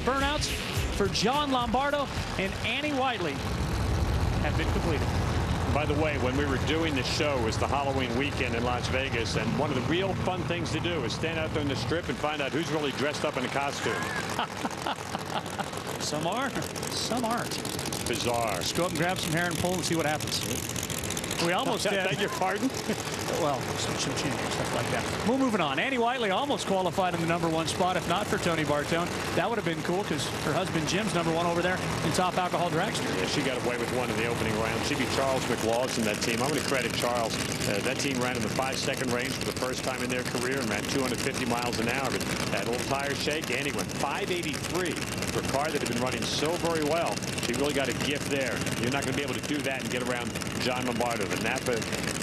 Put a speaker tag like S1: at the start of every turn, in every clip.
S1: burnouts for John Lombardo and Annie Whiteley have been completed.
S2: By the way, when we were doing the show, it was the Halloween weekend in Las Vegas, and one of the real fun things to do is stand out there in the strip and find out who's really dressed up in a costume.
S1: Some are, some aren't.
S2: Bizarre.
S1: Just go up and grab some hair and pull and see what happens. We almost did.
S2: Beg your pardon?
S1: Well, some change, stuff like that. We're moving on. Annie Whiteley almost qualified in the #1 spot, if not for Tony Bartone. That would have been cool because her husband Jim's #1 over there in Top Alcohol Dragster.
S2: Yeah, she got away with one in the opening round. She beat Charles McLaws in that team. I'm going to credit Charles. That team ran in the 5-second range for the first time in their career and ran 250 miles an hour. But that little tire shake, Annie went 583 for a car that had been running so very well. She really got a gift there. You're not going to be able to do that and get around John Lombardo, the Napa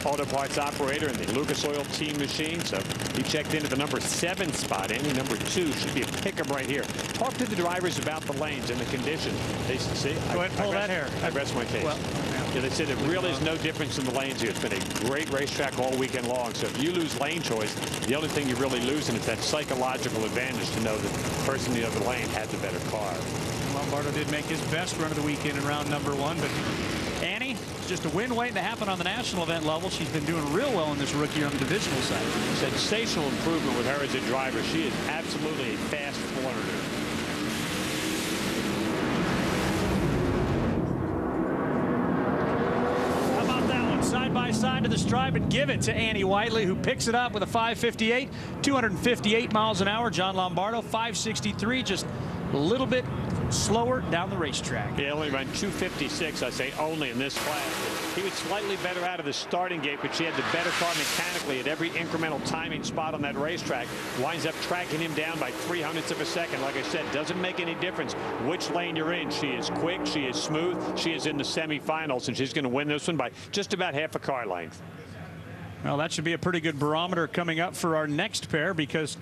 S2: Auto Parts operator in the Lucas Oil team machine. So he checked into the #7 spot. Annie #2 should be a pickup right here. Talk to the drivers about the lanes and the condition. They see.
S1: Go ahead and pull that hair.
S2: I rest my case. Well, yeah, they said there really is no difference in the lanes here. It's been a great racetrack all weekend long. So if you lose lane choice, the only thing you're really losing is that psychological advantage to know that the person in the other lane had the better car.
S1: Lombardo did make his best run of the weekend in round #1, but Annie, it's just a win waiting to happen on the national event level. She's been doing real well in this rookie on the divisional side.
S2: Sensational improvement with her as a driver. She is absolutely a fast learner.
S1: How about that one? Side by side to the stripe and give it to Annie Whiteley, who picks it up with a 558, 258 miles an hour. John Lombardo, 563, just a little bit slower down the racetrack.
S2: He only ran 256, I say only in this class. He was slightly better out of the starting gate, but she had the better car mechanically at every incremental timing spot on that racetrack. Winds up tracking him down by 0.03 of a second. Like I said, doesn't make any difference which lane you're in. She is quick, she is smooth, she is in the semifinals, and she's going to win this one by just about half a car length.
S1: Well, that should be a pretty good barometer coming up for our next pair, because